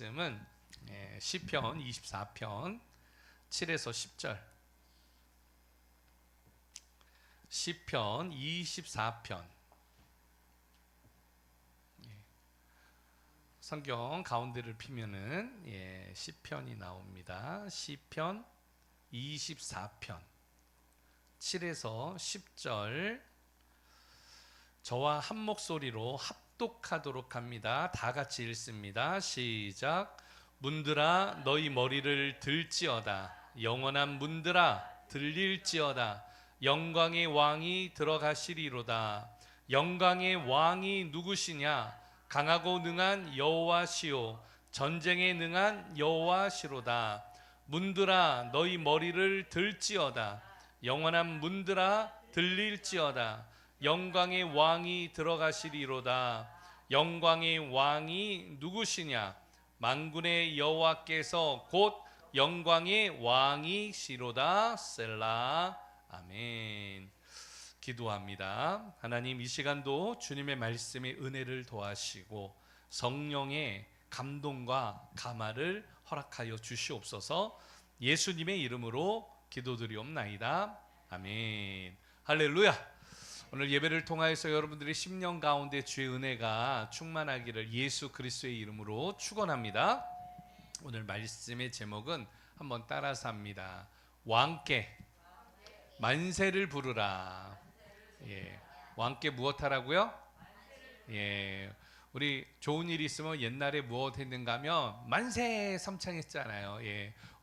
말씀은 시편 24편 7에서 10절. 시편 24편. 성경 가운데를 피면은 시편이 나옵니다. 시편 24편 7에서 10절. 저와 한 목소리로 합독하도록 합니다. 다 같이 읽습니다. 시작. 문들아 너희 머리를 들지어다. 영원한 문들아 들릴지어다. 영광의 왕이 들어가시리로다. 영광의 왕이 누구시냐? 강하고 능한 여호와시오. 전쟁에 능한 여호와시로다. 문들아 너희 머리를 들지어다. 영원한 문들아 들릴지어다. 영광의 왕이 들어가시리로다. 영광의 왕이 누구시냐? 만군의 여호와께서 곧 영광의 왕이시로다. 셀라. 아멘. 기도합니다. 하나님, 이 시간도 주님의 말씀의 은혜를 더하시고 성령의 감동과 감화를 허락하여 주시옵소서. 예수님의 이름으로 기도드리옵나이다. 아멘. 할렐루야. 오늘 예배를 통하여서 여러분들의 심령 가운데 주의 은혜가 충만하기를 예수 그리스도의 이름으로 축원합니다. 오늘 말씀의 제목은 한번 따라서 합니다. 왕께 만세를 부르라. 왕께 무엇 하라고요? 우리 좋은 일이 있으면 옛날에 무엇 했는가 하면 만세 삼창했잖아요.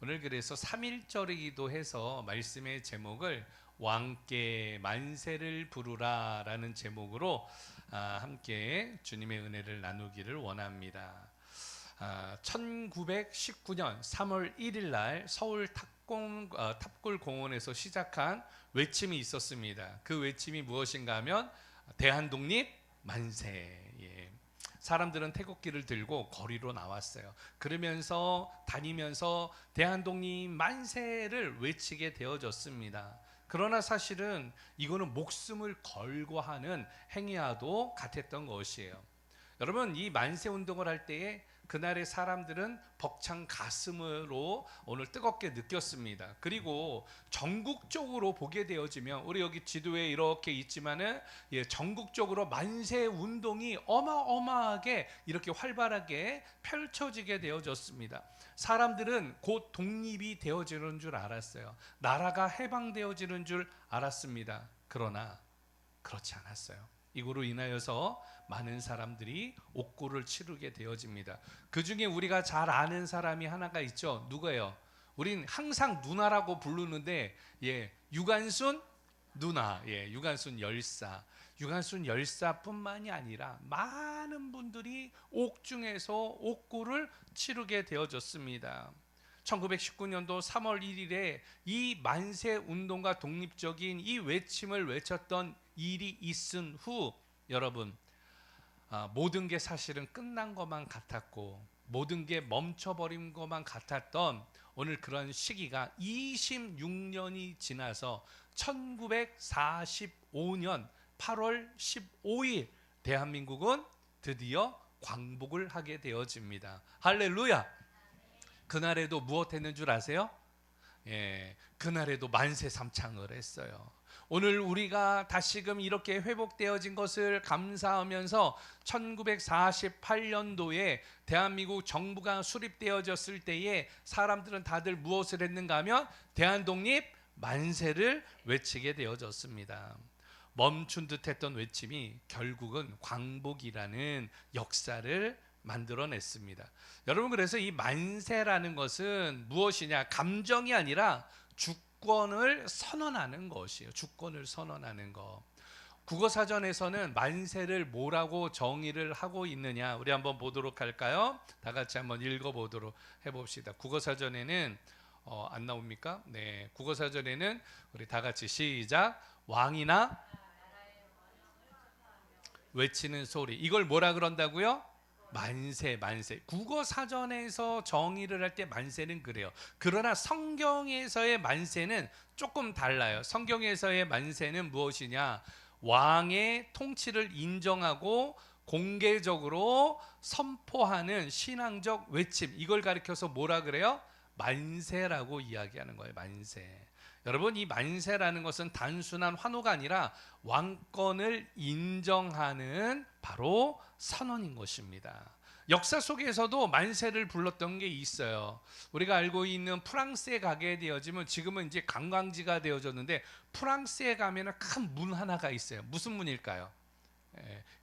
오늘 그래서 3.1절이기도 해서 말씀의 제목을 왕께 만세를 부르라 라는 제목으로 함께 주님의 은혜를 나누기를 원합니다. 1919년 3월 1일 날 서울 탑골공원에서 시작한 외침이 있었습니다. 그 외침이 무엇인가 하면 대한독립 만세. 사람들은 태극기를 들고 거리로 나왔어요. 그러면서 다니면서 대한독립 만세를 외치게 되어졌습니다. 그러나 사실은 이거는 목숨을 걸고 하는 행위와도 같았던 것이에요. 여러분, 이 만세 운동을 할 때에 그날의 사람들은 벅찬 가슴으로 오늘 뜨겁게 느꼈습니다. 그리고 전국적으로 보게 되어지면 우리 여기 지도에 이렇게 있지만은 전국적으로 만세 운동이 어마어마하게 이렇게 활발하게 펼쳐지게 되어졌습니다. 사람들은 곧 독립이 되어지는 줄 알았어요. 나라가 해방되어지는 줄 알았습니다. 그러나 그렇지 않았어요. 이거로 인하여서 많은 사람들이 옥고를 치르게 되어집니다. 그 중에 우리가 잘 아는 사람이 하나가 있죠. 누구예요? 우린 항상 누나라고 부르는데 유관순 누나, 유관순 열사. 유관순 열사뿐만이 아니라 많은 분들이 옥중에서 옥고를 치르게 되어졌습니다. 1919년도 3월 1일에 이 만세 운동과 독립적인 이 외침을 외쳤던 일이 있은 후 여러분, 모든 게 사실은 끝난 것만 같았고 모든 게 멈춰버린 것만 같았던 오늘 그런 시기가 26년이 지나서 1945년 8월 15일 대한민국은 드디어 광복을 하게 되어집니다. 할렐루야. 그날에도 무엇 했는 줄 아세요? 그날에도 만세 삼창을 했어요. 오늘 우리가 다시금 이렇게 회복되어진 것을 감사하면서 1948년도에 대한민국 정부가 수립되어졌을 때에 사람들은 다들 무엇을 했는가 하면 대한독립 만세를 외치게 되어졌습니다. 멈춘 듯했던 외침이 결국은 광복이라는 역사를 만들어냈습니다. 여러분, 그래서 이 만세라는 것은 무엇이냐? 감정이 아니라 주권을 선언하는 것이에요. 주권을 선언하는 것. 국어사전에서는 만세를 뭐라고 정의를 하고 있느냐? 우리 한번 보도록 할까요? 다 같이 한번 읽어보도록 해봅시다. 국어사전에는 안 나옵니까? 네, 국어사전에는 우리 다 같이 시작. 왕이나 외치는 소리. 이걸 뭐라 그런다고요? 만세, 만세. 국어 사전에서 정의를 할 때 만세는 그래요. 그러나 성경에서의 만세는 조금 달라요. 성경에서의 만세는 무엇이냐? 왕의 통치를 인정하고 공개적으로 선포하는 신앙적 외침, 이걸 가리켜서 뭐라 그래요? 만세라고 이야기하는 거예요. 만세. 여러분, 이 만세라는 것은 단순한 환호가 아니라 왕권을 인정하는 바로 선언인 것입니다. 역사 속에서도 만세를 불렀던 게 있어요. 우리가 알고 있는 프랑스에 가게 되어지면, 지금은 이제 관광지가 되어졌는데, 프랑스에 가면은 큰 문 하나가 있어요. 무슨 문일까요?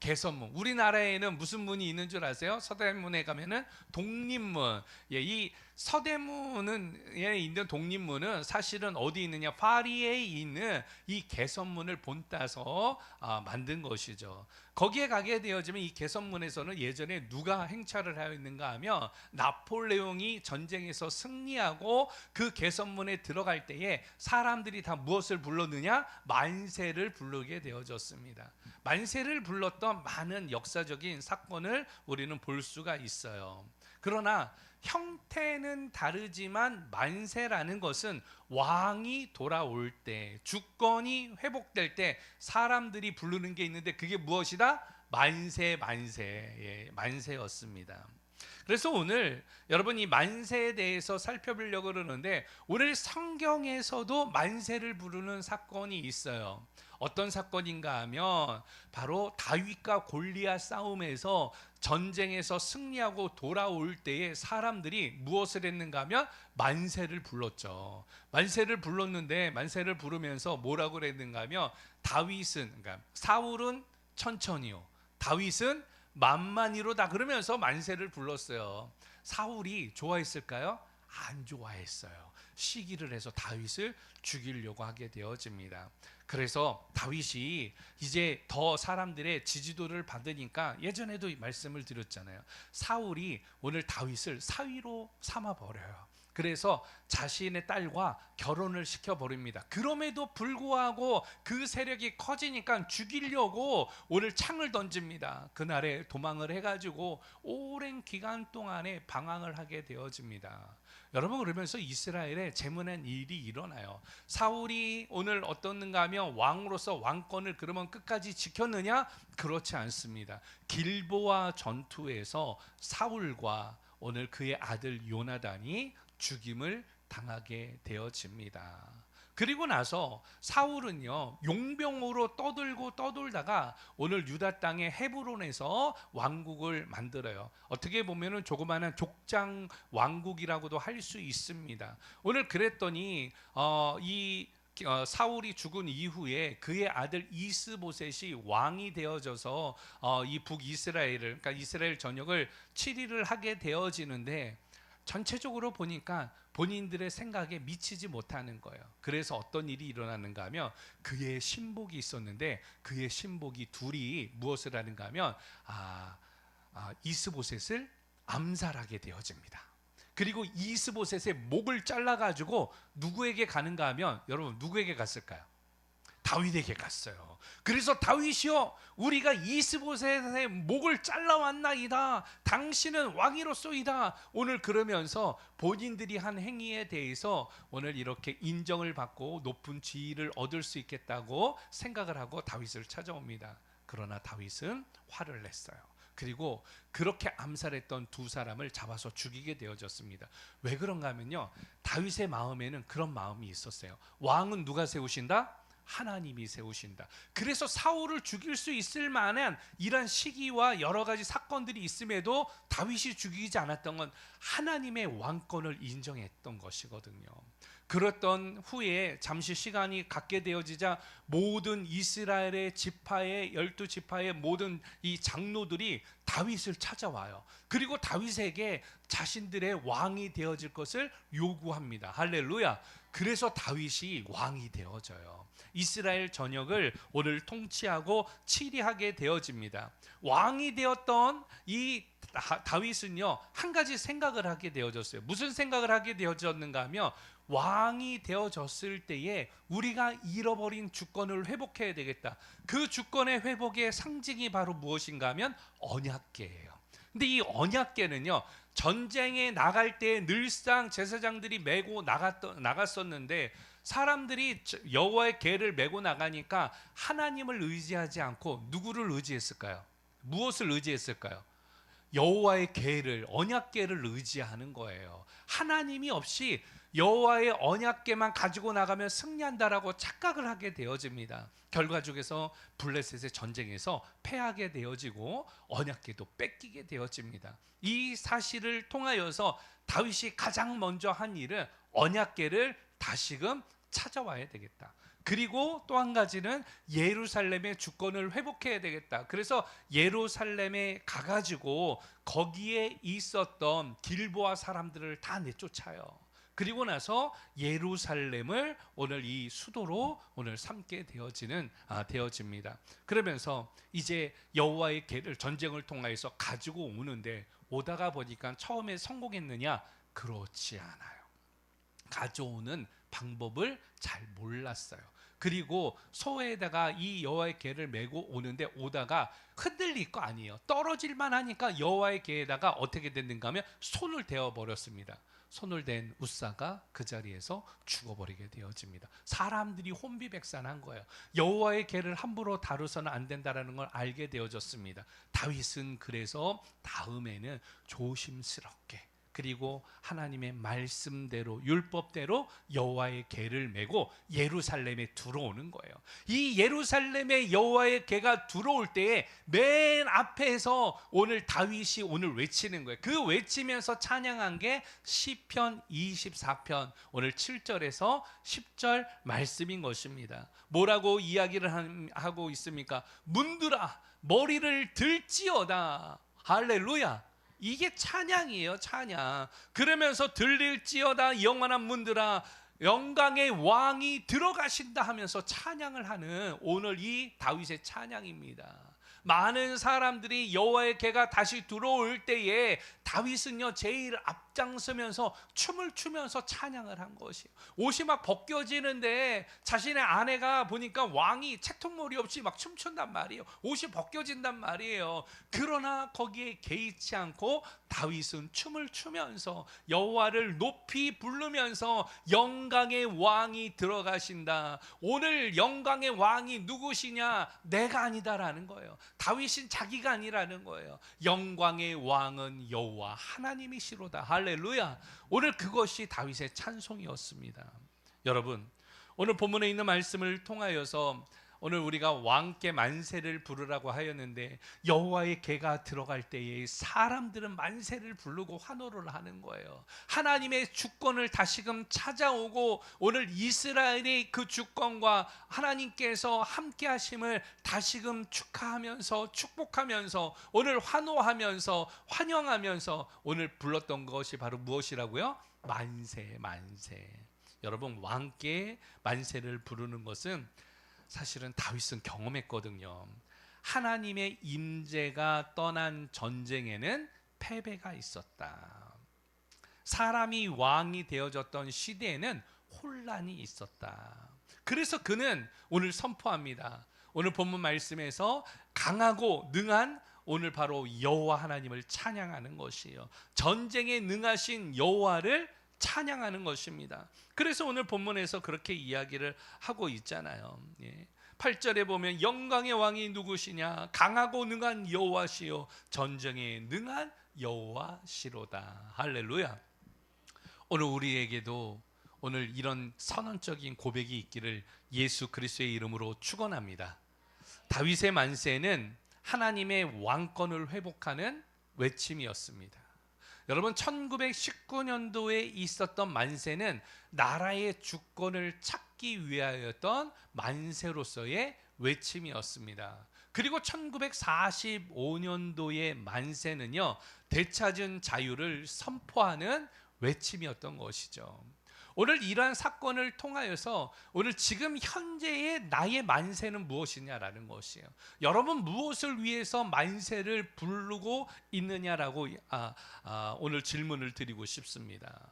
개선문. 우리나라에는 무슨 문이 있는 줄 아세요? 서대문에 가면은 독립문. 이 서대문에 있는 독립문은 사실은 어디 있느냐? 파리에 있는 이 개선문을 본따서 만든 것이죠. 거기에 가게 되어지면 이 개선문에서는 예전에 누가 행차를 하여 있는가 하면, 나폴레옹이 전쟁에서 승리하고 그 개선문에 들어갈 때에 사람들이 다 무엇을 불렀느냐? 만세를 부르게 되어졌습니다. 만세를 불렀던 많은 역사적인 사건을 우리는 볼 수가 있어요. 그러나 형태는 다르지만 만세라는 것은 왕이 돌아올 때, 주권이 회복될 때 사람들이 부르는 게 있는데, 그게 무엇이다? 만세, 만세. 만세였습니다. 그래서 오늘 여러분, 이 만세에 대해서 살펴보려고 그러는데, 오늘 성경에서도 만세를 부르는 사건이 있어요. 어떤 사건인가 하면 바로 다윗과 골리앗 싸움에서, 전쟁에서 승리하고 돌아올 때에 사람들이 무엇을 했는가 하면 만세를 불렀죠. 만세를 불렀는데, 만세를 부르면서 뭐라고 그랬는가 하면, 다윗은, 그러니까 사울은 천천히요, 다윗은 만만히로다, 그러면서 만세를 불렀어요. 사울이 좋아했을까요? 안 좋아했어요. 시기를 해서 다윗을 죽이려고 하게 되어집니다. 그래서 다윗이 이제 더 사람들의 지지도를 받으니까, 예전에도 말씀을 드렸잖아요. 사울이 오늘 다윗을 사위로 삼아 버려요. 그래서 자신의 딸과 결혼을 시켜버립니다. 그럼에도 불구하고 그 세력이 커지니까 죽이려고 오늘 창을 던집니다. 그날에 도망을 해가지고 오랜 기간 동안에 방황을 하게 되어집니다. 여러분, 그러면서 이스라엘에 재문한 일이 일어나요. 사울이 오늘 어떻는가 하면, 왕으로서 왕권을 그러면 끝까지 지켰느냐? 그렇지 않습니다. 길보아 전투에서 사울과 오늘 그의 아들 요나단이 죽임을 당하게 되어집니다. 그리고 나서 사울은요, 용병으로 떠돌다가 오늘 유다 땅의 헤브론에서 왕국을 만들어요. 어떻게 보면은 조그마한 족장 왕국이라고도 할 수 있습니다. 오늘 그랬더니 사울이 죽은 이후에 그의 아들 이스보셋이 왕이 되어져서 이 북이스라엘을, 그러니까 이스라엘 전역을 치리를 하게 되어지는데, 전체적으로 보니까 본인들의 생각에 미치지 못하는 거예요. 그래서 어떤 일이 일어나는가 하면, 그의 신복이 있었는데, 그의 신복이 둘이 무엇을 하는가 하면 이스보셋을 암살하게 되어집니다. 그리고 이스보셋의 목을 잘라가지고 누구에게 가는가 하면, 여러분, 누구에게 갔을까요? 다윗에게 갔어요. 그래서 다윗이여, 우리가 이스보셋의 목을 잘라왔나이다. 당신은 왕이로소이다. 오늘 그러면서 본인들이 한 행위에 대해서 오늘 이렇게 인정을 받고 높은 지위를 얻을 수 있겠다고 생각을 하고 다윗을 찾아옵니다. 그러나 다윗은 화를 냈어요. 그리고 그렇게 암살했던 두 사람을 잡아서 죽이게 되어졌습니다. 왜 그런가 하면요, 다윗의 마음에는 그런 마음이 있었어요. 왕은 누가 세우신다? 하나님이 세우신다. 그래서 사울을 죽일 수 있을 만한 이런 시기와 여러 가지 사건들이 있음에도 다윗이 죽이지 않았던 건 하나님의 왕권을 인정했던 것이거든요. 그랬던 후에 잠시 시간이 갖게 되어지자, 모든 이스라엘의 지파의 12지파의 모든 이 장로들이 다윗을 찾아와요. 그리고 다윗에게 자신들의 왕이 되어질 것을 요구합니다. 할렐루야. 그래서 다윗이 왕이 되어져요. 이스라엘 전역을 오늘 통치하고 치리하게 되어집니다. 왕이 되었던 이 다윗은요, 한 가지 생각을 하게 되어졌어요. 무슨 생각을 하게 되어졌는가 하면, 왕이 되어졌을 때에 우리가 잃어버린 주권을 회복해야 되겠다. 그 주권의 회복의 상징이 바로 무엇인가 하면 언약궤예요. 근데 이 언약궤는요, 전쟁에 나갈 때 늘상 제사장들이 메고 나갔었는데, 사람들이 여호와의 궤를 메고 나가니까 하나님을 의지하지 않고 누구를 의지했을까요? 무엇을 의지했을까요? 여호와의 계를, 언약계를 의지하는 거예요. 하나님이 없이 여호와의 언약계만 가지고 나가면 승리한다라고 착각을 하게 되어집니다. 결과적에서 블레셋의 전쟁에서 패하게 되어지고 언약계도 뺏기게 되어집니다. 이 사실을 통하여서 다윗이 가장 먼저 한 일은 언약계를 다시금 찾아와야 되겠다. 그리고 또 한 가지는 예루살렘의 주권을 회복해야 되겠다. 그래서 예루살렘에 가가지고 거기에 있었던 길보아 사람들을 다 내쫓아요. 그리고 나서 예루살렘을 오늘 이 수도로 오늘 삼게 되어집니다. 그러면서 이제 여호와의 계를 전쟁을 통해서 가지고 오는데, 오다가 보니까 처음에 성공했느냐? 그렇지 않아요. 가져오는 방법을 잘 몰랐어요. 그리고 소에다가 이 여호와의 계를 메고 오는데, 오다가 흔들릴 거 아니에요. 떨어질만 하니까 여호와의 계에다가 어떻게 됐는가 하면 손을 대어 버렸습니다. 손을 댄 우사가 그 자리에서 죽어버리게 되어집니다. 사람들이 혼비백산한 거예요. 여호와의 계를 함부로 다루서는 안 된다라는 걸 알게 되어졌습니다. 다윗은 그래서 다음에는 조심스럽게, 그리고 하나님의 말씀대로, 율법대로 여호와의 계를 메고 예루살렘에 들어오는 거예요. 이 예루살렘에 여호와의 계가 들어올 때에 맨 앞에서 오늘 다윗이 오늘 외치는 거예요. 그 외치면서 찬양한 게 시편 24편 오늘 7절에서 10절 말씀인 것입니다. 뭐라고 이야기를 하고 있습니까? 문들아 머리를 들지어다. 할렐루야. 이게 찬양이에요, 찬양. 그러면서 들릴지어다 영원한 문들아 영광의 왕이 들어가신다 하면서 찬양을 하는 오늘 이 다윗의 찬양입니다. 많은 사람들이 여호와의 계가 다시 들어올 때에 다윗은요 제일 앞장서면서 춤을 추면서 찬양을 한 것이에요. 옷이 막 벗겨지는데 자신의 아내가 보니까 왕이 채통머리 없이 막 춤춘단 말이에요. 옷이 벗겨진단 말이에요. 그러나 거기에 개의치 않고 다윗은 춤을 추면서 여호와를 높이 부르면서 영광의 왕이 들어가신다. 오늘 영광의 왕이 누구시냐? 내가 아니다라는 거예요. 다윗은 자기가 아니라는 거예요. 영광의 왕은 여호와 하나님이시로다. 할렐루야. 오늘 그것이 다윗의 찬송이었습니다. 여러분, 오늘 본문에 있는 말씀을 통하여서 오늘 우리가 왕께 만세를 부르라고 하였는데, 여호와의 계가 들어갈 때에 사람들은 만세를 부르고 환호를 하는 거예요. 하나님의 주권을 다시금 찾아오고 오늘 이스라엘의 그 주권과 하나님께서 함께 하심을 다시금 축하하면서 축복하면서 오늘 환호하면서 환영하면서 오늘 불렀던 것이 바로 무엇이라고요? 만세, 만세. 여러분, 왕께 만세를 부르는 것은 사실은 다윗은 경험했거든요. 하나님의 임재가 떠난 전쟁에는 패배가 있었다. 사람이 왕이 되어졌던 시대에는 혼란이 있었다. 그래서 그는 오늘 선포합니다. 오늘 본문 말씀에서 강하고 능한 오늘 바로 여호와 하나님을 찬양하는 것이에요. 전쟁에 능하신 여호와를 찬양하는 것입니다. 그래서 오늘 본문에서 그렇게 이야기를 하고 있잖아요. 8절에 보면 영광의 왕이 누구시냐? 강하고 능한 여호와시요 전쟁에 능한 여호와시로다. 할렐루야. 오늘 우리에게도 오늘 이런 선언적인 고백이 있기를 예수 그리스도의 이름으로 축원합니다. 다윗의 만세는 하나님의 왕권을 회복하는 외침이었습니다. 여러분, 1919년도에 있었던 만세는 나라의 주권을 찾기 위하였던 만세로서의 외침이었습니다. 그리고 1945년도의 만세는요, 되찾은 자유를 선포하는 외침이었던 것이죠. 오늘 이러한 사건을 통하여서 오늘 지금 현재의 나의 만세는 무엇이냐라는 것이에요. 여러분, 무엇을 위해서 만세를 부르고 있느냐라고 오늘 질문을 드리고 싶습니다.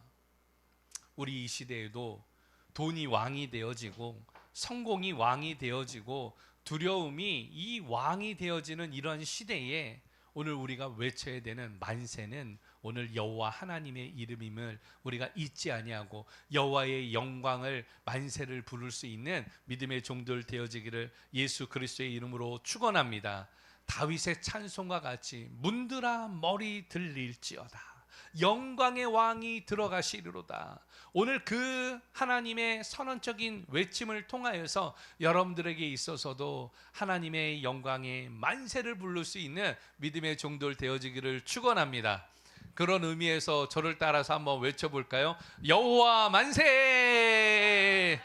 우리 이 시대에도 돈이 왕이 되어지고 성공이 왕이 되어지고 두려움이 이 왕이 되어지는 이런 시대에 오늘 우리가 외쳐야 되는 만세는 오늘 여호와 하나님의 이름임을 우리가 잊지 아니하고 여호와의 영광을 만세를 부를 수 있는 믿음의 종들 되어지기를 예수 그리스도의 이름으로 축원합니다. 다윗의 찬송과 같이 문드라 머리 들릴지어다 영광의 왕이 들어가시리로다. 오늘 그 하나님의 선언적인 외침을 통하여서 여러분들에게 있어서도 하나님의 영광의 만세를 부를 수 있는 믿음의 종들 되어지기를 축원합니다. 그런 의미에서 저를 따라서 한번 외쳐볼까요? 여호와 만세!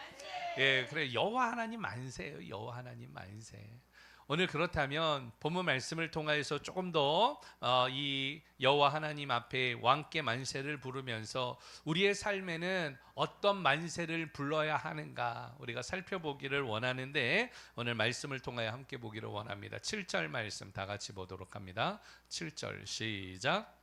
예, 그래 여호와 하나님 만세예요. 여호와 하나님 만세. 오늘 그렇다면 본문 말씀을 통하여서 조금 더 이 여호와 하나님 앞에 왕께 만세를 부르면서 우리의 삶에는 어떤 만세를 불러야 하는가 우리가 살펴보기를 원하는데 오늘 말씀을 통하여 함께 보기를 원합니다. 7절 말씀 다 같이 보도록 합니다. 7절 시작.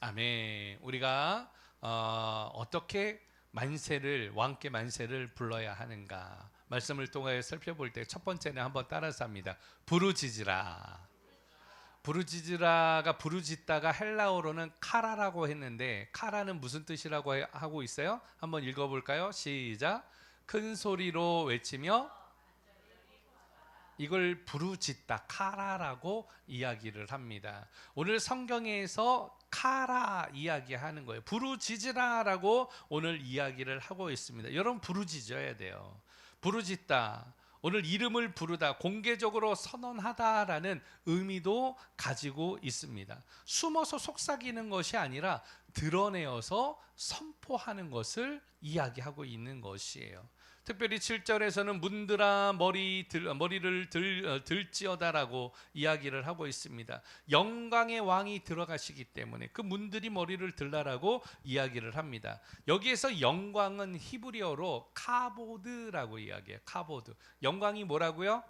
아멘. 우리가 어떻게 만세를 왕께 만세를 불러야 하는가 말씀을 통하여 살펴볼 때 첫 번째는 한번 따라서 합니다. 부르짖으라. 부르짖으라가 부르짖다가 헬라어로는 카라라고 했는데 카라는 무슨 뜻이라고 하고 있어요? 한번 읽어볼까요? 시작. 큰 소리로 외치며 이걸 부르짖다 카라라고 이야기를 합니다. 오늘 성경에서 카라 이야기하는 거예요. 부르짖으라라고 오늘 이야기를 하고 있습니다. 여러분 부르짖어야 돼요. 부르짖다. 오늘 이름을 부르다, 공개적으로 선언하다라는 의미도 가지고 있습니다. 숨어서 속삭이는 것이 아니라 드러내어서 선포하는 것을 이야기하고 있는 것이에요. 특별히 7절에서는 문드라 머리를 들지어다라고 이야기를 하고 있습니다. 영광의 왕이 들어가시기 때문에 그 문들이 머리를 들라라고 이야기를 합니다. 여기에서 영광은 히브리어로 카보드라고 이야기해요. 카보드. 영광이 뭐라고요?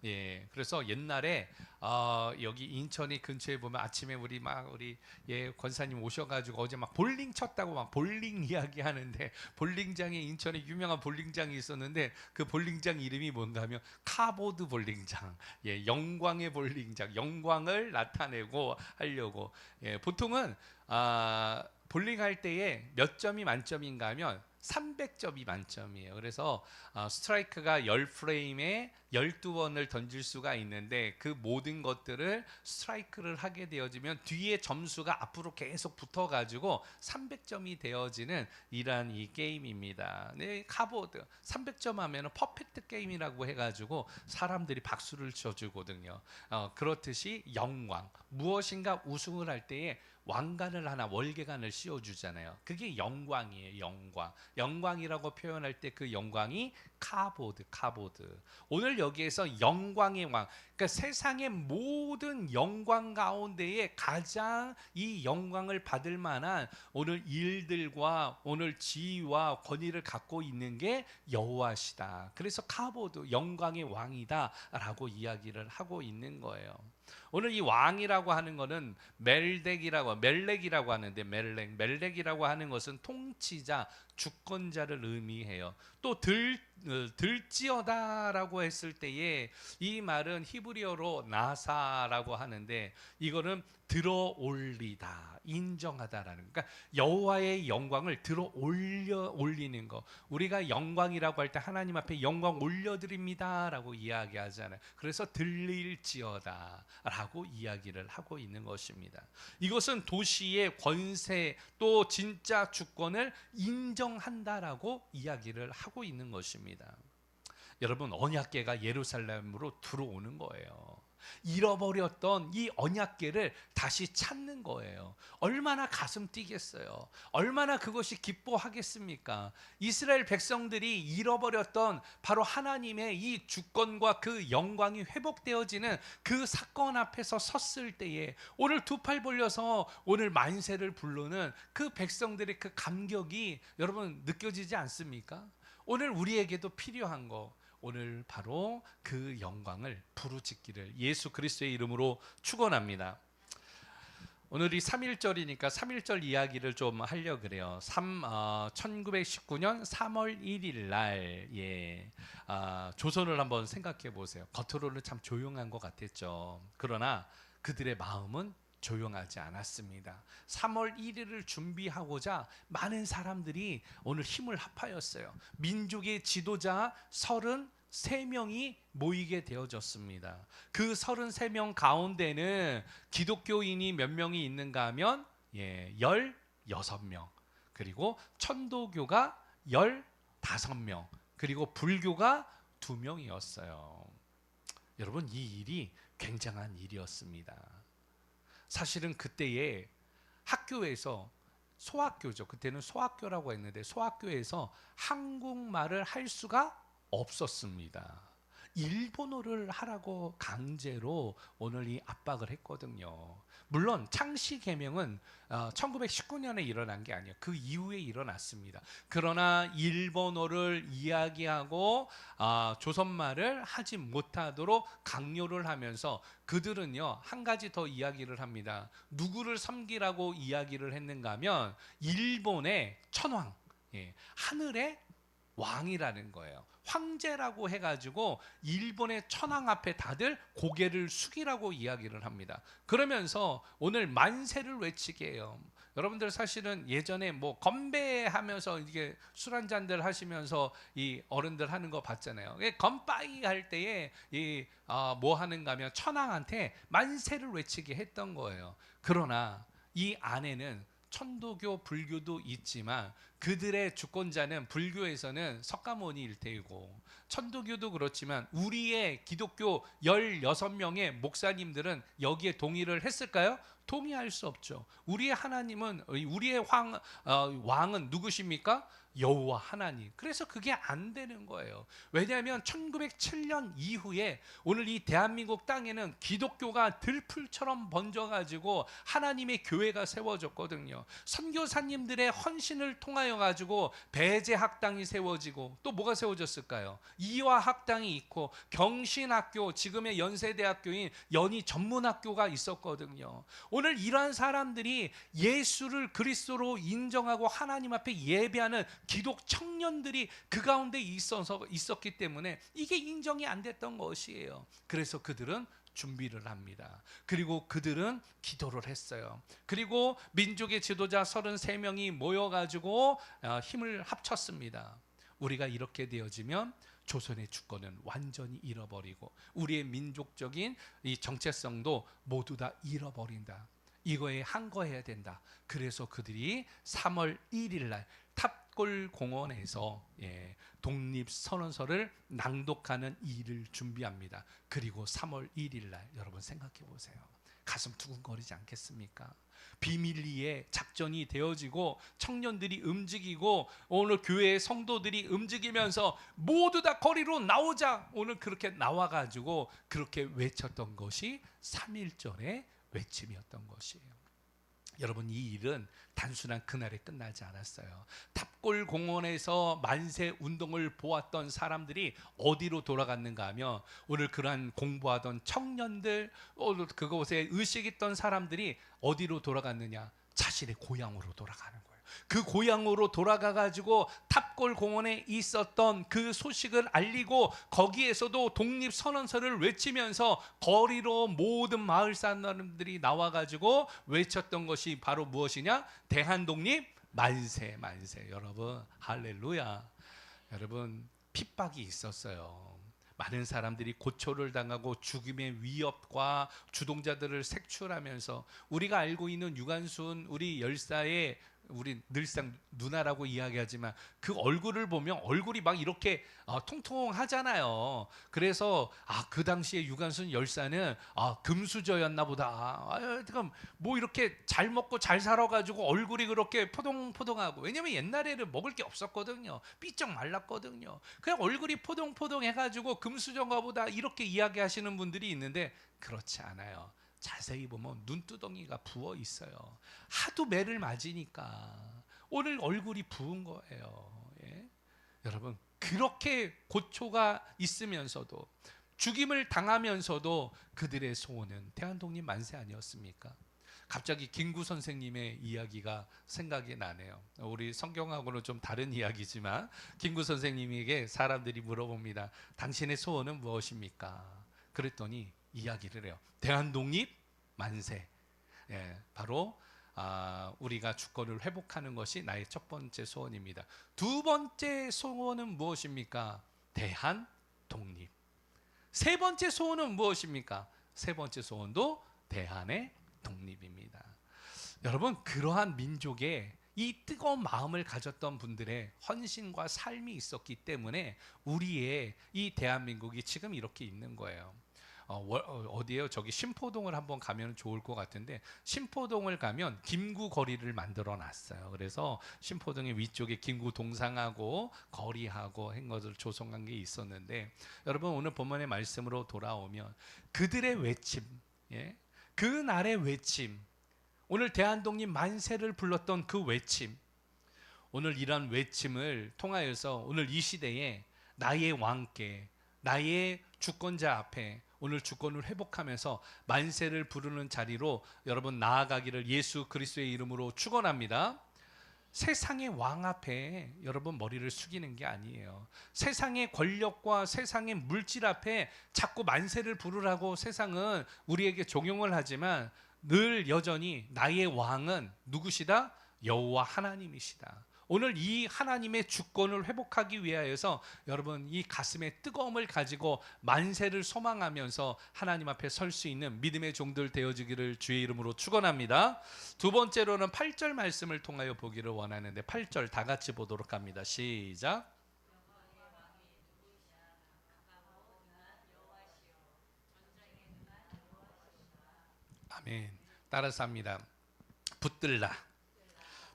예, 그래서 옛날에 여기 인천이 근처에 보면 아침에 우리 권사님 오셔가지고 어제 막 볼링 쳤다고 막 볼링 이야기하는데 볼링장에 인천에 유명한 볼링장이 있었는데 그 볼링장 이름이 뭔가 하면 카보드 볼링장. 예, 영광의 볼링장. 영광을 나타내고 하려고. 예, 보통은 볼링할 때에 몇 점이 만점인가 하면 300점이 만점이에요. 그래서 스트라이크가 10프레임에 12번을 던질 수가 있는데 그 모든 것들을 스트라이크를 하게 되어지면 뒤에 점수가 앞으로 계속 붙어가지고 300점이 되어지는 이러한 이 게임입니다. 네, 카보드 300점 하면 퍼펙트 게임이라고 해가지고 사람들이 박수를 쳐주거든요. 그렇듯이 영광 무엇인가 우승을 할 때에 왕관을 하나 월계관을 씌워주잖아요. 그게 영광이에요. 영광. 영광이라고 표현할 때 그 영광이 카보드. 오늘 여기에서 영광의 왕, 그러니까 세상의 모든 영광 가운데에 가장 이 영광을 받을 만한 오늘 일들과 오늘 지위와 권위를 갖고 있는 게 여호와시다. 그래서 카보드 영광의 왕이다라고 이야기를 하고 있는 거예요. 오늘 이 왕이라고 하는 것은 멜렉이라고 하는데 멜렉이라고 하는 것은 통치자, 주권자를 의미해요. 또 들지어다라고 했을 때에 이 말은 히브리어로 나사라고 하는데 이거는 들어 올리다, 인정하다라는, 그러니까 여호와의 영광을 들어 올리는 거. 우리가 영광이라고 할 때 하나님 앞에 영광 올려드립니다라고 이야기하잖아요. 그래서 들릴지어다라고 이야기를 하고 있는 것입니다. 이것은 도시의 권세 또 진짜 주권을 인정한다라고 이야기를 하고 있는 것입니다. 여러분, 언약궤가 예루살렘으로 들어오는 거예요. 잃어버렸던 이 언약궤를 다시 찾는 거예요. 얼마나 가슴 뛰겠어요. 얼마나 그것이 기뻐하겠습니까? 이스라엘 백성들이 잃어버렸던 바로 하나님의 이 주권과 그 영광이 회복되어지는 그 사건 앞에서 섰을 때에 오늘 두 팔 벌려서 오늘 만세를 부르는 그 백성들의 그 감격이 여러분 느껴지지 않습니까? 오늘 우리에게도 필요한 거, 오늘 바로 그 영광을 부르짖기를 예수 그리스도의 이름으로 축원합니다. 오늘이 3.1절이니까 3.1절 이야기를 좀 하려고 그래요. 1919년 3월 1일 날 조선을 한번 생각해 보세요. 겉으로는 참 조용한 것 같았죠. 그러나 그들의 마음은 조용하지 않았습니다. 3월 1일을 준비하고자 많은 사람들이 오늘 힘을 합하였어요. 민족의 지도자 33명이 모이게 되어졌습니다. 그 33명 가운데는 기독교인이 몇 명이 있는가 하면 16명, 그리고 천도교가 15명, 그리고 불교가 2명이었어요. 여러분, 이 일이 굉장한 일이었습니다. 사실은 그때에 학교에서, 소학교죠. 그때는 소학교라고 했는데 소학교에서 한국말을 할 수가 없었습니다. 일본어를 하라고 강제로 오늘 이 압박을 했거든요. 물론 창씨 개명은 1919년에 일어난 게 아니에요. 그 이후에 일어났습니다. 그러나 일본어를 이야기하고 조선말을 하지 못하도록 강요를 하면서 그들은요, 한 가지 더 이야기를 합니다. 누구를 섬기라고 이야기를 했는가 하면 일본의 천황, 하늘의 왕이라는 거예요. 황제라고 해가지고 일본의 천황 앞에 다들 고개를 숙이라고 이야기를 합니다. 그러면서 오늘 만세를 외치게 해요. 여러분들 사실은 예전에 뭐 건배하면서 이게 술 한 잔들 하시면서 이 어른들 하는 거 봤잖아요. 건빠이 할 때에 뭐 하는가 하면 천황한테 만세를 외치게 했던 거예요. 그러나 이 안에는 천도교, 불교도 있지만 그들의 주권자는 불교에서는 석가모니일 테이고, 천도교도 그렇지만 우리의 기독교 16명의 목사님들은 여기에 동의를 했을까요? 동의할 수 없죠. 우리의 하나님은, 우리의 왕은 누구십니까? 여호와 하나님. 그래서 그게 안 되는 거예요. 왜냐하면 1907년 이후에 오늘 이 대한민국 땅에는 기독교가 들풀처럼 번져가지고 하나님의 교회가 세워졌거든요. 선교사님들의 헌신을 통하여 가지고 배제학당이 세워지고, 또 뭐가 세워졌을까요? 이화학당이 있고, 경신학교, 지금의 연세대학교인 연희전문학교가 있었거든요. 오늘 이러한 사람들이 예수를 그리스도로 인정하고 하나님 앞에 예배하는 기독 청년들이 그 가운데 있었기 때문에 이게 인정이 안 됐던 것이에요. 그래서 그들은 준비를 합니다. 그리고 그들은 기도를 했어요. 그리고 민족의 지도자 33명이 모여가지고 힘을 합쳤습니다. 우리가 이렇게 되어지면 조선의 주권은 완전히 잃어버리고 우리의 민족적인 이 정체성도 모두 다 잃어버린다. 이거에 항거해야 된다. 그래서 그들이 3월 1일 날 탑골 공원에서 독립선언서를 낭독하는 일을 준비합니다. 그리고 3월 1일 날 여러분 생각해 보세요. 가슴 두근거리지 않겠습니까? 비밀리에 작전이 되어지고 청년들이 움직이고 오늘 교회의 성도들이 움직이면서 모두 다 거리로 나오자, 오늘 그렇게 나와가지고 그렇게 외쳤던 것이 3.1절의 외침이었던 것이에요. 여러분, 이 일은 단순한 그날에 끝나지 않았어요. 탑골 공원에서 만세 운동을 보았던 사람들이 어디로 돌아갔는가 하면 오늘 그러한 공부하던 청년들, 오늘 그곳에 의식 있던 사람들이 어디로 돌아갔느냐? 자신의 고향으로 돌아가는 거예요. 그 고향으로 돌아가 가지고 탑골 공원에 있었던 그 소식을 알리고 거기에서도 독립선언서를 외치면서 거리로 모든 마을 사람들이 나와 가지고 외쳤던 것이 바로 무엇이냐? 대한독립 만세, 만세. 여러분, 할렐루야. 여러분, 핍박이 있었어요. 많은 사람들이 고초를 당하고 죽음의 위협과 주동자들을 색출하면서, 우리가 알고 있는 유관순 우리 열사의, 우리 늘상 누나라고 이야기하지만 그 얼굴을 보면 얼굴이 막 이렇게 통통하잖아요. 그래서 그 당시에 유관순 열사는 금수저였나 보다. 그럼 뭐 이렇게 잘 먹고 잘 살아가지고 얼굴이 그렇게 포동포동하고, 왜냐면 옛날에는 먹을 게 없었거든요. 삐쩍 말랐거든요. 그냥 얼굴이 포동포동해가지고 금수저인가 보다 이렇게 이야기하시는 분들이 있는데 그렇지 않아요. 자세히 보면 눈두덩이가 부어 있어요. 하도 매를 맞으니까 오늘 얼굴이 부은 거예요. 여러분, 그렇게 고초가 있으면서도, 죽임을 당하면서도 그들의 소원은 대한독립 만세 아니었습니까? 갑자기 김구 선생님의 이야기가 생각이 나네요. 우리 성경하고는 좀 다른 이야기지만 김구 선생님에게 사람들이 물어봅니다. 당신의 소원은 무엇입니까? 그랬더니 이야기를 해요. 대한독립 만세. 바로 우리가 주권을 회복하는 것이 나의 첫 번째 소원입니다. 두 번째 소원은 무엇입니까? 대한 독립. 세 번째 소원은 무엇입니까? 세 번째 소원도 대한의 독립입니다. 여러분, 그러한 민족의 이 뜨거운 마음을 가졌던 분들의 헌신과 삶이 있었기 때문에 우리의 이 대한민국이 지금 이렇게 있는 거예요. 어디에요? 저기 신포동을 한번 가면 좋을 것 같은데, 신포동을 가면 김구 거리를 만들어 놨어요. 그래서 신포동의 위쪽에 김구 동상하고 거리하고 한 것을 조성한 게 있었는데, 여러분 오늘 본문의 말씀으로 돌아오면 그들의 외침, 그날의 외침, 오늘 대한독립 만세를 불렀던 그 외침, 오늘 이런 외침을 통하여서 오늘 이 시대에 나의 왕께, 나의 주권자 앞에 오늘 주권을 회복하면서 만세를 부르는 자리로 여러분 나아가기를 예수 그리스도의 이름으로 축원합니다. 세상의 왕 앞에 여러분 머리를 숙이는 게 아니에요. 세상의 권력과 세상의 물질 앞에 자꾸 만세를 부르라고 세상은 우리에게 종용을 하지만 늘 여전히 나의 왕은 누구시다? 여호와 하나님이시다. 오늘 이 하나님의 주권을 회복하기 위하여서 여러분 이 가슴의 뜨거움을 가지고 만세를 소망하면서 하나님 앞에 설 수 있는 믿음의 종들 되어지기를 주의 이름으로 축원합니다. 두 번째로는 8절 말씀을 통하여 보기를 원하는데 8절 다 같이 보도록 합니다. 시작. 아멘. 따라서 합니다. 붙들라.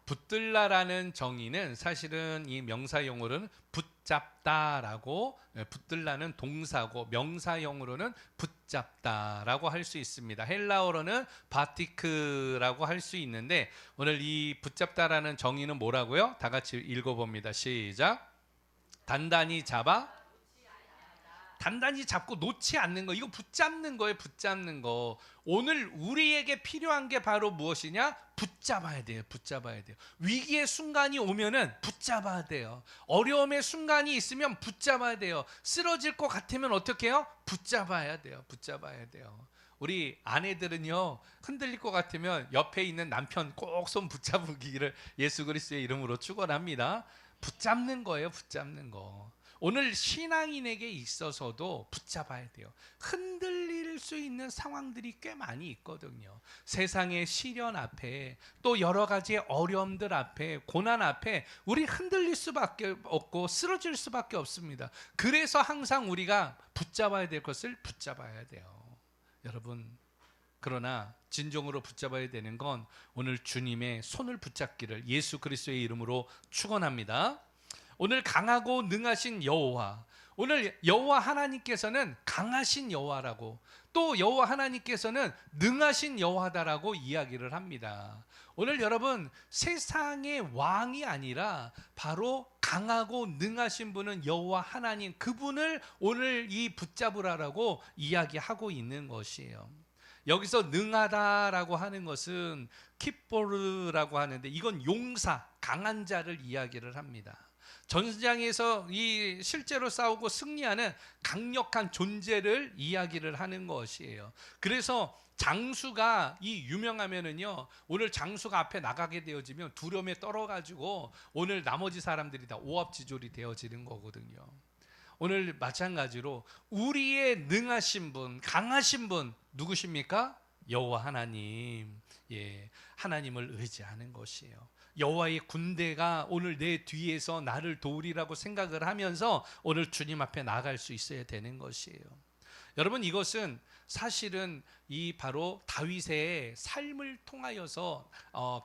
붙들라라는 정의는 사실은 이 명사용어로는 붙잡다라고, 붙들라는 동사고 명사용어로는 붙잡다라고 할 수 있습니다. 헬라어로는 바티크라고 할 수 있는데 오늘 이 붙잡다라는 정의는 뭐라고요? 다 같이 읽어봅니다. 시작. 단단히 잡아, 단단히 잡고 놓지 않는 거, 이거 붙잡는 거예요. 붙잡는 거. 오늘 우리에게 필요한 게 바로 무엇이냐? 붙잡아야 돼요. 붙잡아야 돼요. 위기의 순간이 오면은 붙잡아야 돼요. 어려움의 순간이 있으면 붙잡아야 돼요. 쓰러질 것 같으면 어떻게 해요? 붙잡아야 돼요. 붙잡아야 돼요. 우리 아내들은요, 흔들릴 것 같으면 옆에 있는 남편 꼭 손 붙잡기를 예수 그리스도의 이름으로 축원합니다. 붙잡는 거예요. 붙잡는 거. 오늘 신앙인에게 있어서도 붙잡아야 돼요. 흔들릴 수 있는 상황들이 꽤 많이 있거든요. 세상의 시련 앞에 또 여러 가지 어려움들 앞에 고난 앞에 우리 흔들릴 수밖에 없고 쓰러질 수밖에 없습니다. 그래서 항상 우리가 붙잡아야 될 것을 붙잡아야 돼요. 여러분, 그러나 진정으로 붙잡아야 되는 건 오늘 주님의 손을 붙잡기를 예수 그리스도의 이름으로 축원합니다. 오늘 강하고 능하신 여호와, 오늘 여호와 하나님께서는 강하신 여호와라고, 또 여호와 하나님께서는 능하신 여호와다라고 이야기를 합니다. 오늘 여러분 세상의 왕이 아니라 바로 강하고 능하신 분은 여호와 하나님, 그분을 오늘 이 붙잡으라라고 이야기하고 있는 것이에요. 여기서 능하다라고 하는 것은 킵보르라고 하는데 이건 용사, 강한 자를 이야기를 합니다. 전장에서 이 실제로 싸우고 승리하는 강력한 존재를 이야기를 하는 것이에요. 그래서 장수가 이 유명하면은요, 오늘 장수가 앞에 나가게 되어지면 두려움에 떨어가지고 오늘 나머지 사람들이 다 오합지졸이 되어지는 거거든요. 오늘 마찬가지로 우리의 능하신 분, 강하신 분 누구십니까? 여호와 하나님. 하나님을 의지하는 것이에요. 여호와의 군대가 오늘 내 뒤에서 나를 도우리라고 생각을 하면서 오늘 주님 앞에 나갈 수 있어야 되는 것이에요. 여러분, 이것은 사실은 이 바로 다윗의 삶을 통하여서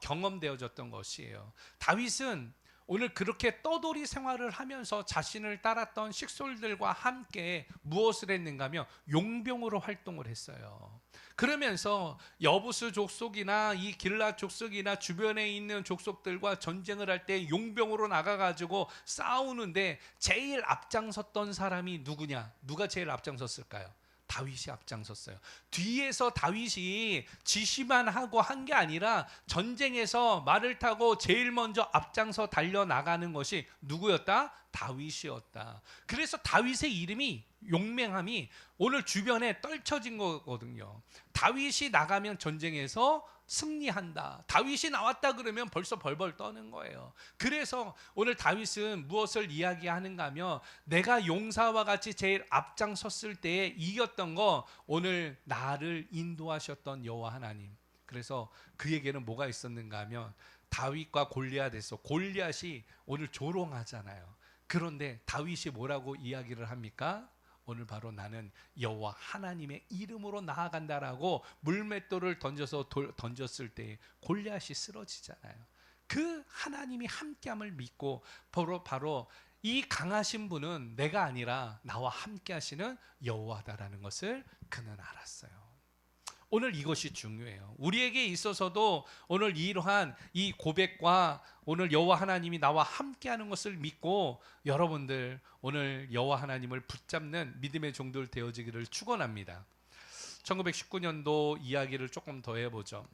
경험되어졌던 것이에요. 다윗은 오늘 그렇게 떠돌이 생활을 하면서 자신을 따랐던 식솔들과 함께 무엇을 했는가 하면 용병으로 활동을 했어요. 그러면서 여부스 족속이나 이 길라 족속이나 주변에 있는 족속들과 전쟁을 할 때 용병으로 나가가지고 싸우는데 제일 앞장섰던 사람이 누구냐? 누가 제일 앞장섰을까요? 다윗이 앞장섰어요. 뒤에서 다윗이 지시만 하고 한 게 아니라 전쟁에서 말을 타고 제일 먼저 앞장서 달려나가는 것이 누구였다? 다윗이었다. 그래서 다윗의 이름이, 용맹함이 오늘 주변에 떨쳐진 거거든요. 다윗이 나가면 전쟁에서 승리한다. 다윗이 나왔다 그러면 벌써 벌벌 떠는 거예요. 그래서 오늘 다윗은 무엇을 이야기하는가 하면 내가 용사와 같이 제일 앞장섰을 때에 이겼던 거 오늘 나를 인도하셨던 여호와 하나님. 그래서 그에게는 뭐가 있었는가 하면 다윗과 골리앗에서 골리앗이 오늘 조롱하잖아요. 그런데 다윗이 뭐라고 이야기를 합니까? 오늘 바로 나는 여호와 하나님의 이름으로 나아간다라고 물맷돌을 던졌을 때 골리앗이 쓰러지잖아요. 그 하나님이 함께함을 믿고 바로 이 강하신 분은 내가 아니라 나와 함께하시는 여호와다라는 것을 그는 알았어요. 오늘 이것이 중요해요. 우리에게 있어서도 오늘 이러한 이 고백과 오늘 여호와 하나님이 나와 함께하는 것을 믿고 여러분들 오늘 여호와 하나님을 붙잡는 믿음의 종들 되어지기를 축원합니다. 1919년도 이야기를 조금 더 해보죠.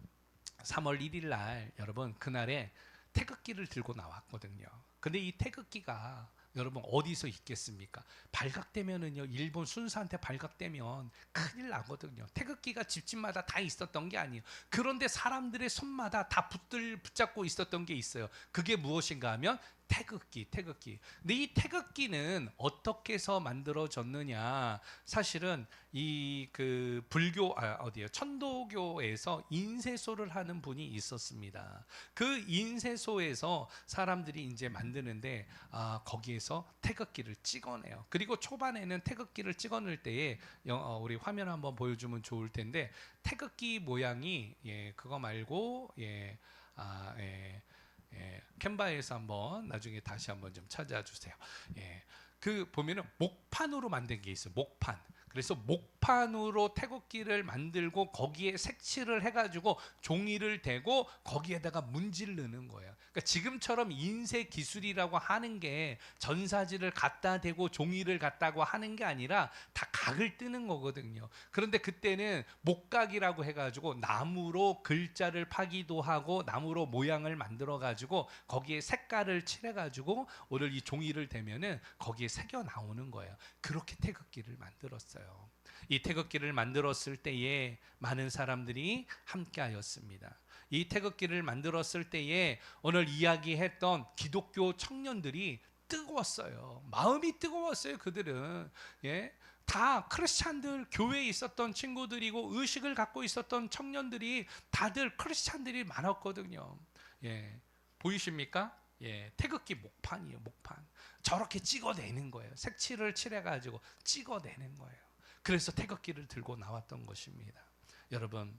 3월 1일 날 여러분 그날에 태극기를 들고 나왔거든요. 근데 이 태극기가 여러분 어디서 있겠습니까? 발각되면은요, 일본 순사한테 발각되면 큰일 나거든요. 태극기가 집집마다 다 있었던 게 아니에요. 그런데 사람들의 손마다 다 붙잡고 있었던 게 있어요. 그게 무엇인가 하면 태극기. 근데 이 태극기는 어떻게 해서 만들어졌느냐? 사실은 이 그 천도교에서 인쇄소를 하는 분이 있었습니다. 그 인쇄소에서 사람들이 이제 만드는데 거기에서 태극기를 찍어내요. 그리고 초반에는 태극기를 찍어낼 때에 우리 화면 한번 보여주면 좋을 텐데 태극기 모양이 그거 말고 캔바에서 한번 나중에 다시 한번 좀 찾아주세요. 그 보면은 목판으로 만든 게 있어요. 목판. 그래서 목판으로 태극기를 만들고 거기에 색칠을 해가지고 종이를 대고 거기에다가 문지를 넣는 거예요. 그러니까 지금처럼 인쇄 기술이라고 하는 게 전사지를 갖다 대고 종이를 갖다고 하는 게 아니라 다 각을 뜨는 거거든요. 그런데 그때는 목각이라고 해가지고 나무로 글자를 파기도 하고 나무로 모양을 만들어 가지고 거기에 색깔을 칠해 가지고 오늘 이 종이를 대면은 거기에 새겨 나오는 거예요. 그렇게 태극기를 만들었어요. 이 태극기를 만들었을 때에 많은 사람들이 함께하였습니다. 이 태극기를 만들었을 때에 오늘 이야기했던 기독교 청년들이 뜨거웠어요. 마음이 뜨거웠어요. 그들은 다 크리스찬들, 교회에 있었던 친구들이고 의식을 갖고 있었던 청년들이 다들 크리스찬들이 많았거든요. 보이십니까? 태극기 목판이에요. 목판. 저렇게 찍어내는 거예요. 색칠을 칠해가지고 찍어내는 거예요. 그래서 태극기를 들고 나왔던 것입니다. 여러분,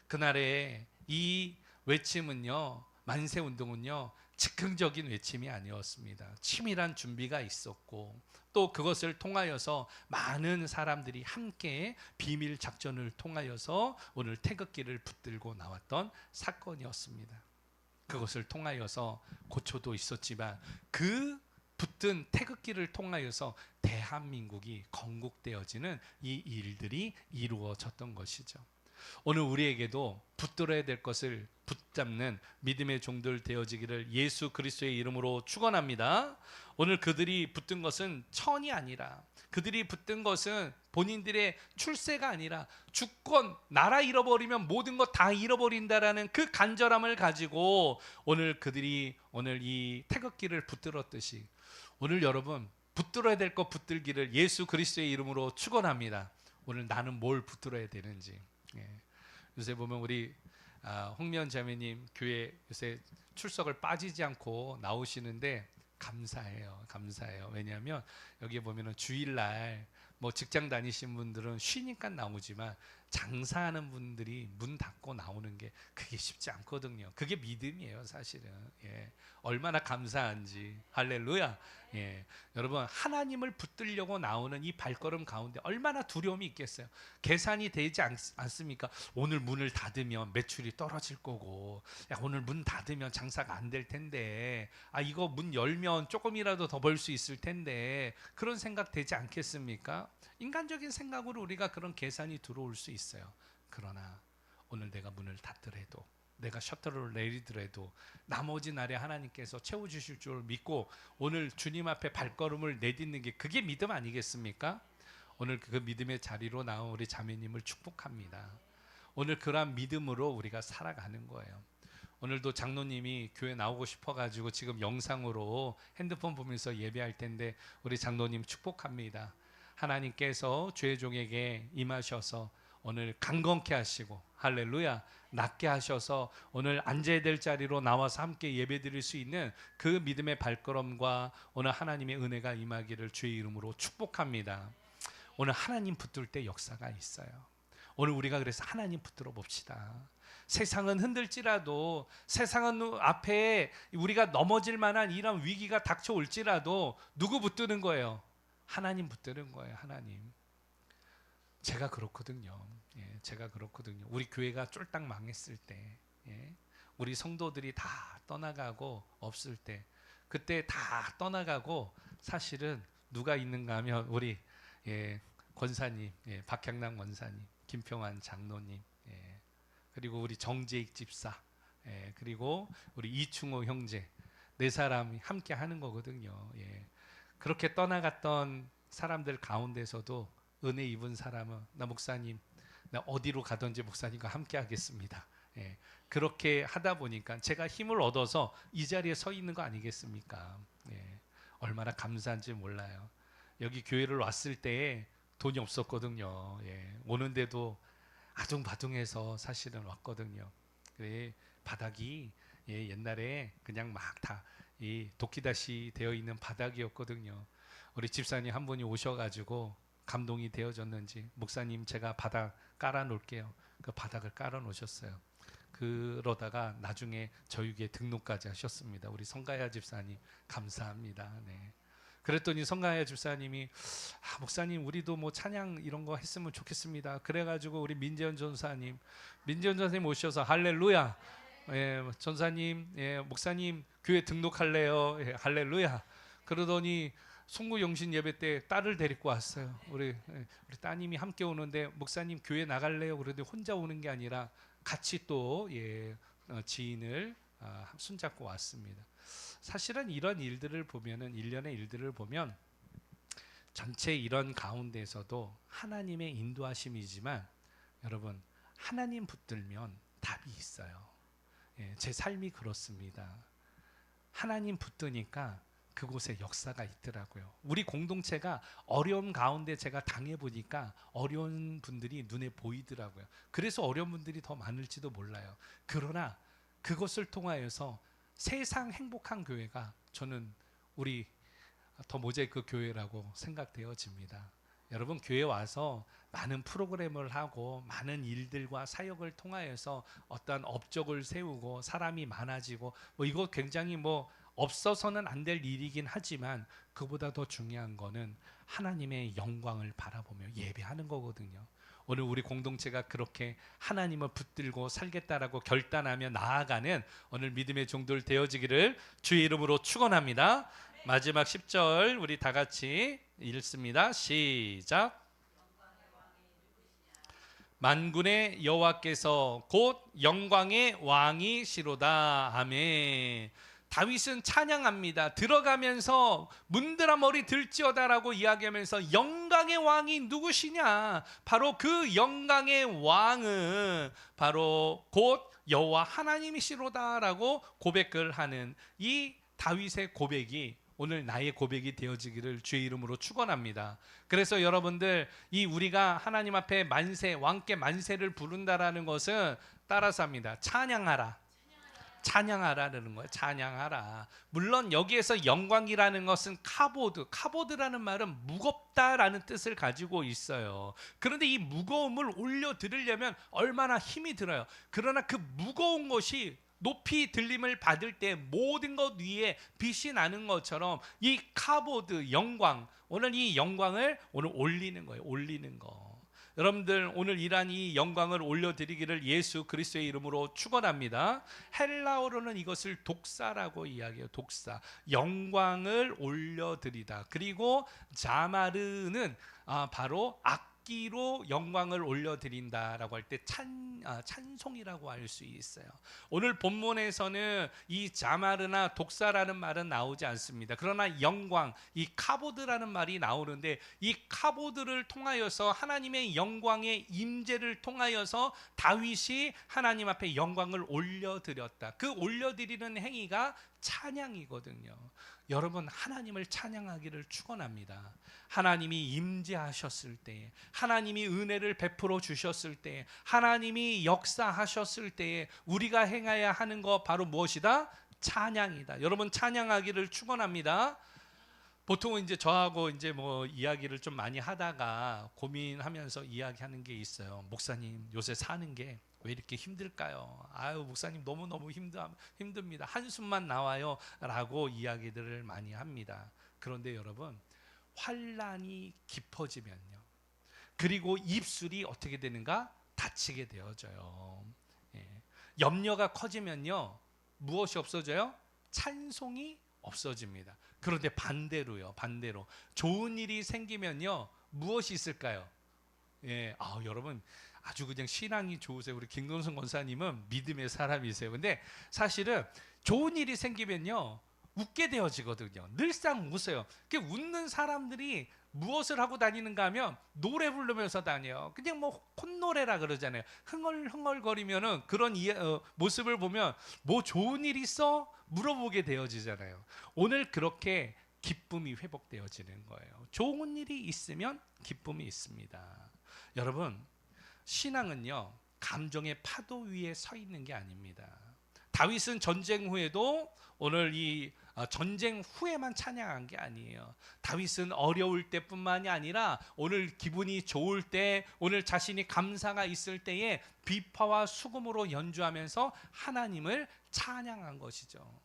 그날의 이 외침은요, 만세운동은요, 즉흥적인 외침이 아니었습니다. 치밀한 준비가 있었고 또 그것을 통하여서 많은 사람들이 함께 비밀 작전을 통하여서 오늘 태극기를 붙들고 나왔던 사건이었습니다. 그것을 통하여서 고초도 있었지만 그 붙든 태극기를 통하여서 대한민국이 건국되어지는 이 일들이 이루어졌던 것이죠. 오늘 우리에게도 붙들어야 될 것을 붙잡는 믿음의 종들 되어지기를 예수 그리스도의 이름으로 축원합니다. 오늘 그들이 붙든 것은 천이 아니라 그들이 붙든 것은 본인들의 출세가 아니라 주권, 나라 잃어버리면 모든 것 다 잃어버린다라는 그 간절함을 가지고 오늘 그들이 오늘 이 태극기를 붙들었듯이 오늘 여러분 붙들어야 될 것 붙들기를 예수 그리스도의 이름으로 축원합니다. 오늘 나는 뭘 붙들어야 되는지. 요새 보면 우리 홍미연 자매님 교회 요새 출석을 빠지지 않고 나오시는데 감사해요. 왜냐하면 여기에 보면은 주일날 뭐 직장 다니신 분들은 쉬니까 나오지만 장사하는 분들이 문 닫고 나오는 게 그게 쉽지 않거든요. 그게 믿음이에요, 사실은. 얼마나 감사한지. 할렐루야. 여러분, 하나님을 붙들려고 나오는 이 발걸음 가운데 얼마나 두려움이 있겠어요. 계산이 되지 않습니까? 오늘 문을 닫으면 매출이 떨어질 거고, 오늘 문 닫으면 장사가 안 될 텐데, 이거 문 열면 조금이라도 더 벌 수 있을 텐데, 그런 생각 되지 않겠습니까? 인간적인 생각으로 우리가 그런 계산이 들어올 수 있어요. 그러나 오늘 내가 문을 닫더라도, 내가 셔터를 내리더라도 나머지 날에 하나님께서 채워주실 줄 믿고 오늘 주님 앞에 발걸음을 내딛는 게 그게 믿음 아니겠습니까? 오늘 그 믿음의 자리로 나온 우리 자매님을 축복합니다. 오늘 그러한 믿음으로 우리가 살아가는 거예요. 오늘도 장로님이 교회 나오고 싶어가지고 지금 영상으로 핸드폰 보면서 예배할 텐데 우리 장로님 축복합니다. 하나님께서 주의 종에게 임하셔서 오늘 강건케 하시고 할렐루야 낫게 하셔서 오늘 앉아야 될 자리로 나와서 함께 예배드릴 수 있는 그 믿음의 발걸음과 오늘 하나님의 은혜가 임하기를 주의 이름으로 축복합니다. 오늘 하나님 붙들 때 역사가 있어요. 오늘 우리가 그래서 하나님 붙들어 봅시다. 세상은 흔들지라도 세상은 앞에 우리가 넘어질 만한 이런 위기가 닥쳐올지라도 누구 붙드는 거예요? 하나님 붙드는 거예요. 하나님. 제가 그렇거든요. 제가 그렇거든요. 우리 교회가 쫄딱 망했을 때, 우리 성도들이 다 떠나가고 없을 때, 그때 다 떠나가고 사실은 누가 있는가 하면 우리 권사님, 박향남 권사님, 김평환 장로님, 그리고 우리 정재익 집사, 그리고 우리 이충호 형제 네 사람이 함께 하는 거거든요. 그렇게 떠나갔던 사람들 가운데서도 은혜 입은 사람은 나 목사님, 나 어디로 가든지 목사님과 함께 하겠습니다. 그렇게 하다 보니까 제가 힘을 얻어서 이 자리에 서 있는 거 아니겠습니까? 얼마나 감사한지 몰라요. 여기 교회를 왔을 때 돈이 없었거든요. 오는데도 아둥바둥해서 사실은 왔거든요. 바닥이 옛날에 그냥 막 다 도끼다시 되어 있는 바닥이었거든요. 우리 집사님 한 분이 오셔가지고 감동이 되어졌는지 목사님 제가 바닥 깔아 놓을게요. 그 바닥을 깔아 놓으셨어요. 그러다가 나중에 저에게 등록까지 하셨습니다. 우리 성가야 집사님 감사합니다. 그랬더니 성가야 집사님이 목사님 우리도 뭐 찬양 이런 거 했으면 좋겠습니다. 그래가지고 우리 민재현 전사님 오셔서 할렐루야. 전사님, 목사님 교회 등록할래요. 할렐루야. 그러더니 송구영신 예배 때 딸을 데리고 왔어요. 우리 따님이 함께 오는데 목사님 교회 나갈래요. 그런데 혼자 오는 게 아니라 같이 또 지인을 손잡고 왔습니다. 사실은 이런 일들을 보면은 일련의 일들을 보면 전체 이런 가운데서도 하나님의 인도하심이지만 여러분 하나님 붙들면 답이 있어요. 제 삶이 그렇습니다. 하나님 붙드니까 그곳에 역사가 있더라고요. 우리 공동체가 어려움 가운데 제가 당해보니까 어려운 분들이 눈에 보이더라고요. 그래서 어려운 분들이 더 많을지도 몰라요. 그러나 그것을 통하여서 세상 행복한 교회가 저는 우리 더 모자이크 교회라고 생각되어집니다. 여러분 교회 와서 많은 프로그램을 하고 많은 일들과 사역을 통하여서 어떤 업적을 세우고 사람이 많아지고 이거 굉장히 없어서는 안 될 일이긴 하지만 그보다 더 중요한 거는 하나님의 영광을 바라보며 예배하는 거거든요. 오늘 우리 공동체가 그렇게 하나님을 붙들고 살겠다라고 결단하며 나아가는 오늘 믿음의 종들 되어지기를 주의 이름으로 축원합니다. 마지막 10절 우리 다 같이 읽습니다. 시작. 만군의 여호와께서 곧 영광의 왕이시로다. 아멘. 다윗은 찬양합니다. 들어가면서 문드라 머리 들지어다라고 이야기하면서 영광의 왕이 누구시냐? 바로 그 영광의 왕은 바로 곧 여호와 하나님이시로다라고 고백을 하는 이 다윗의 고백이 오늘 나의 고백이 되어지기를 주의 이름으로 축원합니다. 그래서 여러분들 이 우리가 하나님 앞에 만세 왕께 만세를 부른다라는 것은 따라서 합니다. 찬양하라. 찬양하라는 거예요. 찬양하라. 물론 여기에서 영광이라는 것은 카보드라는 말은 무겁다라는 뜻을 가지고 있어요. 그런데 이 무거움을 올려 드리려면 얼마나 힘이 들어요. 그러나 그 무거운 것이 높이 들림을 받을 때 모든 것 위에 빛이 나는 것처럼 이 카보드 영광, 오늘 이 영광을 오늘 올리는 거예요. 올리는 거. 여러분들 오늘 이러한 이 영광을 올려드리기를 예수 그리스도의 이름으로 축원합니다. 헬라어로는 이것을 독사라고 이야기해요. 독사, 영광을 올려드리다. 그리고 자마르는 바로 악기로 영광을 올려드린다라고 할 때 찬송이라고 할 수 있어요. 오늘 본문에서는 이 자마르나 독사라는 말은 나오지 않습니다. 그러나 영광, 이 카보드라는 말이 나오는데, 이 카보드를 통하여서 하나님의 영광의 임재를 통하여서 다윗이 하나님 앞에 영광을 올려드렸다. 그 올려드리는 행위가 찬양이거든요. 여러분, 하나님을 찬양하기를 축원합니다. 하나님이 임재하셨을 때, 하나님이 은혜를 베풀어 주셨을 때, 하나님이 역사하셨을 때에 우리가 행해야 하는 것 바로 무엇이다? 찬양이다. 여러분, 찬양하기를 축원합니다. 보통은 이제 저하고 이제 뭐 이야기를 좀 많이 하다가 고민하면서 이야기하는 게 있어요. 목사님, 요새 사는 게 왜 이렇게 힘들까요? 아유, 목사님 너무너무 힘듭니다. 한숨만 나와요. 라고 이야기들을 많이 합니다. 그런데 여러분, 환란이 깊어지면요, 그리고 입술이 어떻게 되는가? 다치게 되어져요. 예. 염려가 커지면요, 무엇이 없어져요? 찬송이 없어집니다. 그런데 반대로요, 반대로 좋은 일이 생기면요, 무엇이 있을까요? 예, 여러분 아주 그냥 신앙이 좋으세요. 우리 김동선 권사님은 믿음의 사람이세요. 근데 사실은 좋은 일이 생기면요, 웃게 되어지거든요. 늘상 웃어요. 웃는 사람들이 무엇을 하고 다니는가 하면 노래 부르면서 다녀요. 그냥 뭐 콧노래라 그러잖아요. 흥얼흥얼거리면은 그런 모습을 보면 뭐 좋은 일 있어? 물어보게 되어지잖아요. 오늘 그렇게 기쁨이 회복되어지는 거예요. 좋은 일이 있으면 기쁨이 있습니다. 여러분, 신앙은요, 감정의 파도 위에 서 있는 게 아닙니다. 다윗은 전쟁 후에도 오늘 이 전쟁 후에만 찬양한 게 아니에요. 다윗은 어려울 때뿐만이 아니라 오늘 기분이 좋을 때, 오늘 자신이 감사가 있을 때에 비파와 수금으로 연주하면서 하나님을 찬양한 것이죠.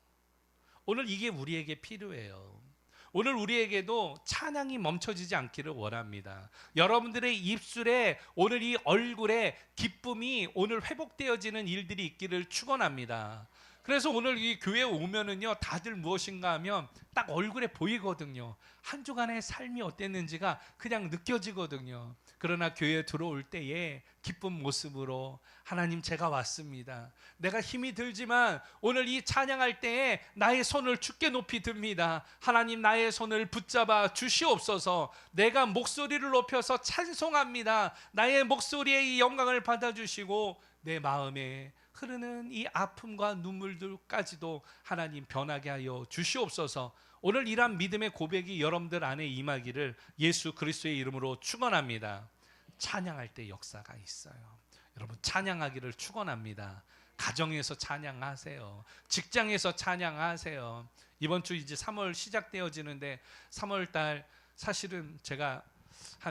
오늘 이게 우리에게 필요해요. 오늘 우리에게도 찬양이 멈춰지지 않기를 원합니다. 여러분들의 입술에, 오늘 이 얼굴에 기쁨이 오늘 회복되어지는 일들이 있기를 축원합니다. 그래서 오늘 이 교회에 오면은요, 다들 무엇인가 하면 딱 얼굴에 보이거든요. 한 주간의 삶이 어땠는지가 그냥 느껴지거든요. 그러나 교회에 들어올 때에 기쁜 모습으로, 하나님, 제가 왔습니다. 내가 힘이 들지만 오늘 이 찬양할 때에 나의 손을 주께 높이 듭니다. 하나님, 나의 손을 붙잡아 주시옵소서. 내가 목소리를 높여서 찬송합니다. 나의 목소리의 이 영광을 받아주시고 내 마음에 흐르는 이 아픔과 눈물들까지도 하나님 변하게 하여 주시옵소서. 오늘 이러한 믿음의 고백이 여러분들 안에 임하기를 예수 그리스도의 이름으로 축원합니다. 찬양할 때 역사가 있어요. 여러분, 찬양하기를 축원합니다. 가정에서 찬양하세요. 직장에서 찬양하세요. 이번 주 이제 3월 시작되어지는데 3월 달 사실은 제가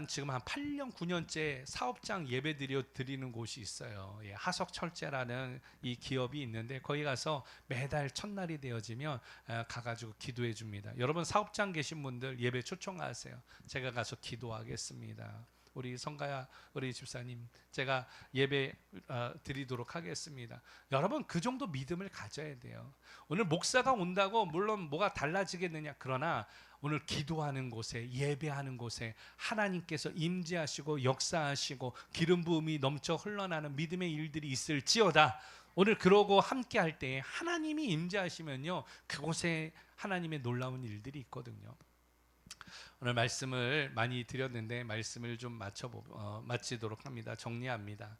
지금 한 8년 9년째 사업장 예배 드리는 곳이 있어요. 예, 하석철제라는 이 기업이 있는데 거기 가서 매달 첫날이 되어지면 가가지고 기도해 줍니다. 여러분, 사업장 계신 분들 예배 초청하세요. 제가 가서 기도하겠습니다. 우리 성가야, 우리 집사님, 제가 예배 드리도록 하겠습니다. 여러분, 그 정도 믿음을 가져야 돼요. 오늘 목사가 온다고 물론 뭐가 달라지겠느냐. 그러나 오늘 기도하는 곳에, 예배하는 곳에 하나님께서 임재하시고 역사하시고 기름 부음이 넘쳐 흘러나는 믿음의 일들이 있을지어다. 오늘 그러고 함께 할 때 하나님이 임재하시면요, 그곳에 하나님의 놀라운 일들이 있거든요. 오늘 말씀을 많이 드렸는데 말씀을 좀 마치도록 합니다. 정리합니다.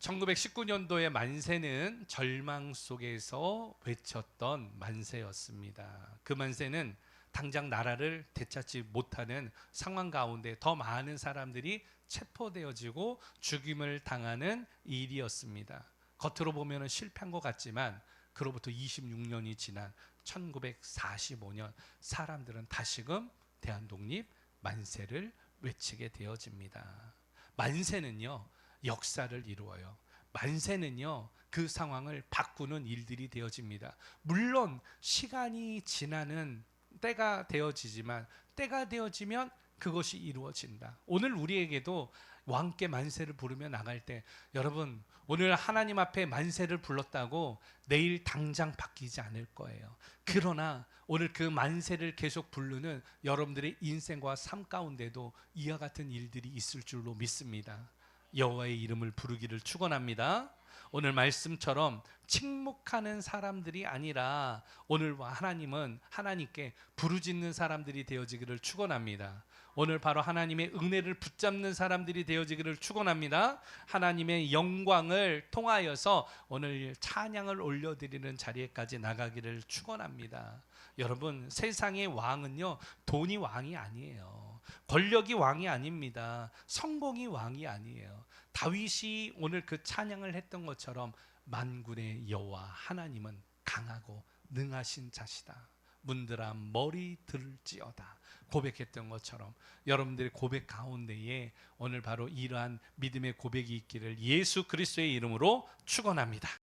1919년도의 만세는 절망 속에서 외쳤던 만세였습니다. 그 만세는 당장 나라를 되찾지 못하는 상황 가운데 더 많은 사람들이 체포되어지고 죽임을 당하는 일이었습니다. 겉으로 보면 실패한 것 같지만 그로부터 26년이 지난 1945년 사람들은 다시금 대한독립 만세를 외치게 되어집니다. 만세는요, 역사를 이루어요. 만세는요, 그 상황을 바꾸는 일들이 되어집니다. 물론 시간이 지나는 때가 되어지지만 때가 되어지면 그것이 이루어진다. 오늘 우리에게도 왕께 만세를 부르며 나갈 때 여러분 오늘 하나님 앞에 만세를 불렀다고 내일 당장 바뀌지 않을 거예요. 그러나 오늘 그 만세를 계속 부르는 여러분들의 인생과 삶 가운데도 이와 같은 일들이 있을 줄로 믿습니다. 여호와의 이름을 부르기를 축원합니다. 오늘 말씀처럼 침묵하는 사람들이 아니라 오늘 하나님은 하나님께 부르짖는 사람들이 되어지기를 축원합니다. 오늘 바로 하나님의 은혜를 붙잡는 사람들이 되어지기를 축원합니다. 하나님의 영광을 통하여서 오늘 찬양을 올려드리는 자리에까지 나가기를 축원합니다. 여러분 세상의 왕은요 돈이 왕이 아니에요. 권력이 왕이 아닙니다. 성공이 왕이 아니에요. 다윗이 오늘 그 찬양을 했던 것처럼 만군의 여호와 하나님은 강하고 능하신 자시다. 문들아 머리 들지어다 고백했던 것처럼 여러분들의 고백 가운데에 오늘 바로 이러한 믿음의 고백이 있기를 예수 그리스도의 이름으로 축원합니다.